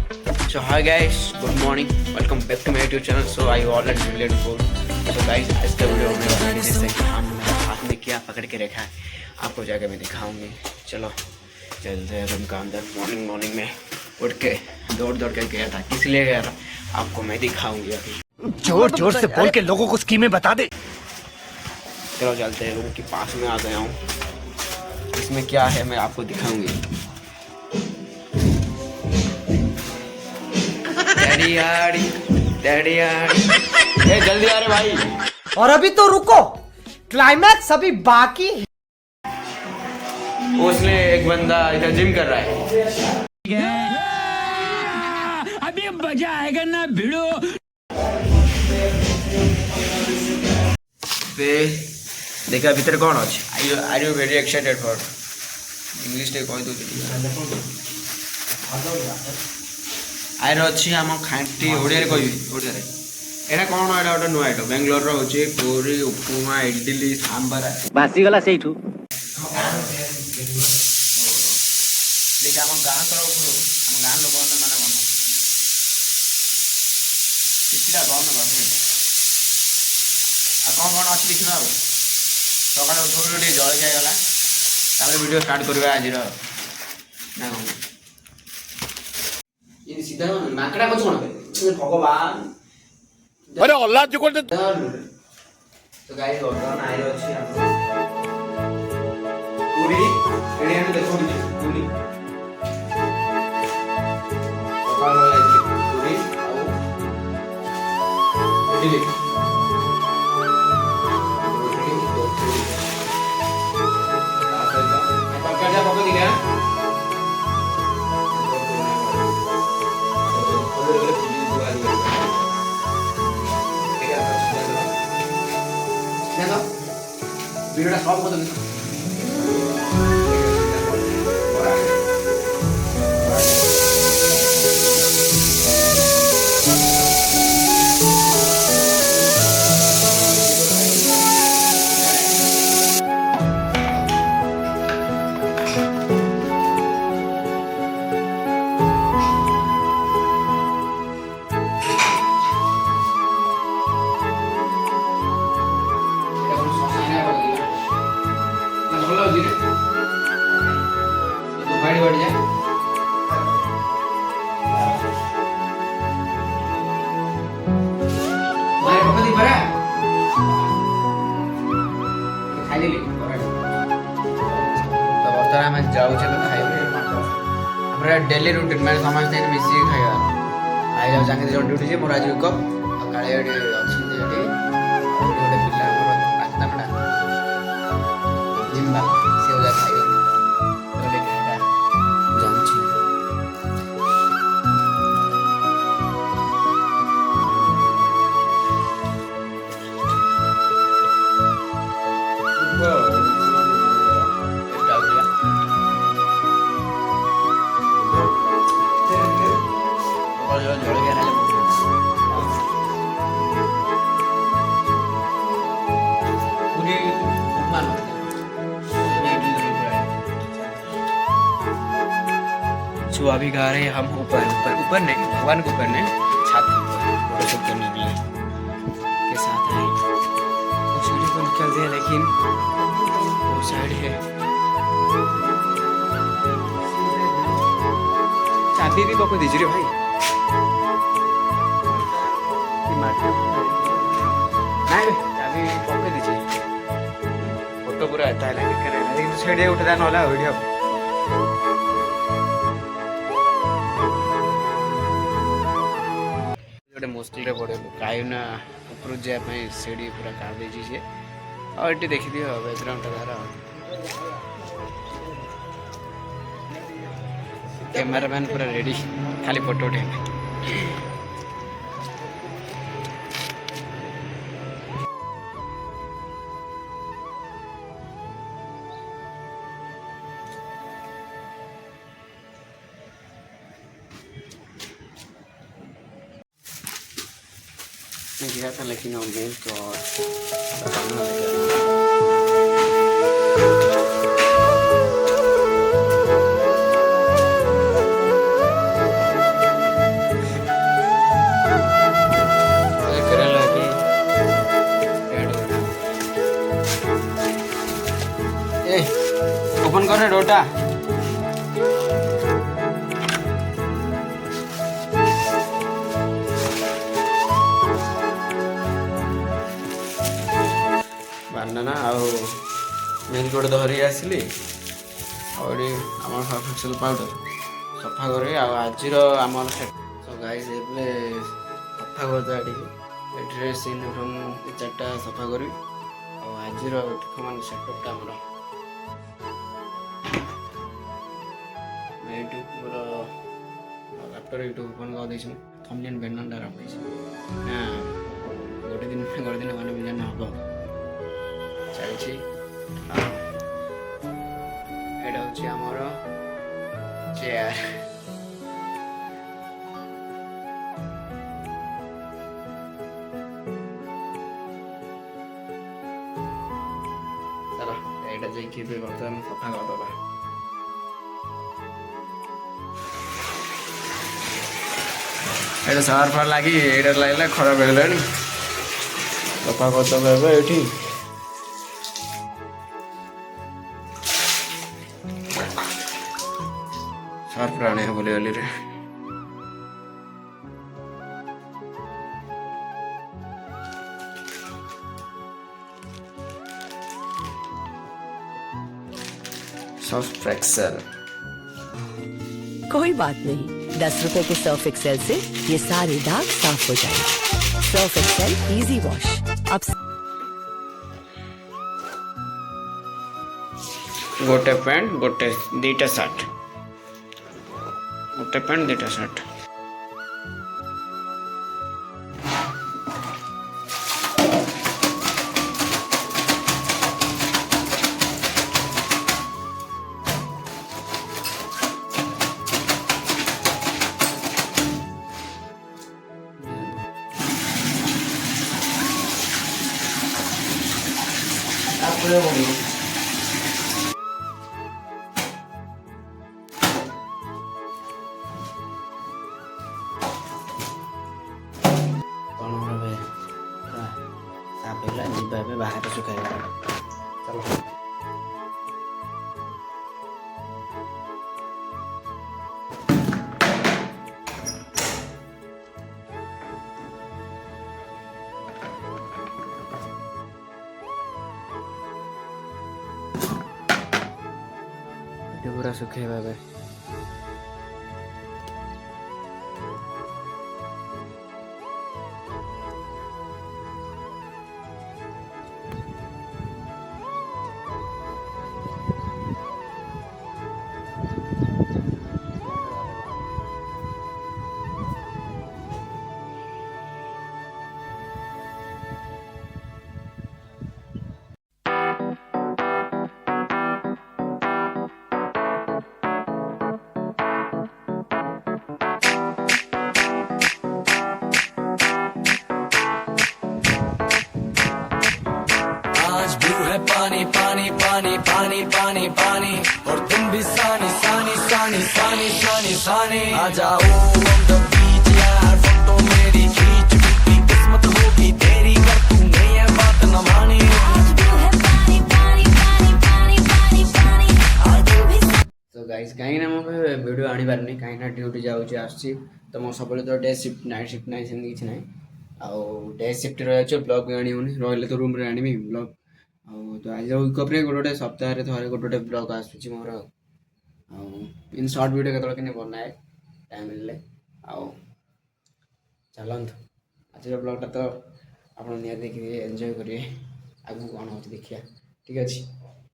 So hi guys, good morning. Welcome back to my YouTube channel. So I already related before. So guys, आज का video में बताने से हम हाथ में क्या पकड़ के रखा है आपको जाकर मैं दिखाऊंगी। चलो चलते हैं रूम का अंदर। मॉर्निंग में उठ के दौड़ के गया था, किस लिए गया था आपको मैं दिखाऊंगी अभी। जोर से बोल के लोगों को स्कीमें बता दे। चलो चलते हैं, रूम के पास में आ गया हूँ। इसमें क्या है मैं आपको दिखाऊंगी। डैडी ए जल्दी आ रहे भाई। और अभी तो रुको, क्लाइमैक्स अभी बाकी है। उसने एक बंदा इधर जिम कर रहा है। अभी मजा आएगा ना भिड़ो। देखा भीतर कौन अच्छे। Are you very excited for English टे कहि दो। आयर अच्छी आम खाटी ओडिया कहि ओडिया रे एटा कौन एटा गोटे नुआ आइटम बेंगलोर रो होची पूरी उपमा इडली सांबर बासी गला सेठू। देखा हम गाँ तरफ हम गाँ लोक मैंने कौन कितना कौन कौन अच्छी देखा सकाल उठ जल जाएगा वीडियो स्टार्ट करवा आज ना कौन ये सीधा नाकड़ा को छोड़ दे भगवान। अरे अल्लाह जो कर दे। तो गाइस वर्तमान आइरो अछि हम पूरी एडिया में देखो पूरी सकाल हो जाई पूरी आउ इडली पकड़ पकड़ दिया वीडियो सब कर दो। बढ़ जाए मारे पकड़ी बरा खाई ले तो वर्तमान में जाऊ छे तो खाइबे हमरा डेली रूटीन में समझते हैं मिसी खाइबा आई जाऊ जाके जो ड्यूटी जे मोर आज कप काळे एडी अछि एडी ओडे पिल्ला मोर पास्ता बडा जिम्बा से हो जा खाइबे तो लेके आया जानछि तो अभी गा रहे हैं हम ऊपर नहीं, भगवान के ऊपर नहीं, छत के ऊपर फोटोशूट करने के लिए के साथ है। तो सीढ़ी को निकलते हैं लेकिन वो साइड है। चाबी भी पको दीजिए भाई। नहीं चाबी पको दीजिए। फोटो पूरा आता है लेकिन सीढ़ी उठता न होला वीडियो मुश्किल पड़े कहीं ऊपर जाए सीढ़ी पूरा काट दे और ये देखी दियो बैकग्राउंड तार कैमरामैन पूरा रेडी खाली फोटो उठे। मैं गया था लेकिन मेल तो बताना लगा। रे डोटा बानाना आउ मिल्क गोटे धरी आसली आम सर्फ एक्सेल पाउडर सफा कर आज आम गाइस सफा करदे ड्रेस यूनिफॉर्म 4टा सफा करी आज मान सेटअपटा आमर यूट्यूब लैपटप यूट्यूब ओपन कर थंबनेल बैनर रखी गोटे दिन 1 मिलियन हम चलती एटा हूँ आमर चेयर चलो एटा जाइए बर्तमान सफा करदे सार फार लगी लगे खराब है सफा करदे ये सर्फ आने बोले गली रे सर्फ एक्सेल कोई बात नहीं, 10 रुपए के सर्फ एक्सेल से ये सारे दाग साफ हो जाएंगे। सर्फ एक्सेल इजी वॉश अब गोटे पैंट गोटे 2टा शर्ट गोटे पैंट 2टा शर्ट बाहर सुखाइबा चलो पूरा सुखाइबा पानी पानी पानी पानी पानी पानी और तुम भी सानी सानी सानी सानी सानी सानी आ जाओ on the beach यार फोटो मेरी खींच भी किस्मत होगी तेरी कर तू नहीं है बात न मानी तो गाइस कहीं ना मुझे वीडियो आनी पारनी कहीं ना ड्यूटी जाऊँगी आसुची तो मो सब तो डे शिफ्ट नाइट शिफ्ट ना सेमती किसी ना आउ डे शिफ्ट रही ब्लॉग भी आनी होनी रही तो रूम आनी ब्लॉग तो आज वीकअप गोटे सप्ताह थे गोटे ब्लॉग आसूँ मोर इन सर्ट वीडियो के बनाए टाइम मिले आउ चलत आज ब्लॉगटा तो आप देखिए एंजॉय करेंगे आगू कौन हो देखिए ठीक अच्छे।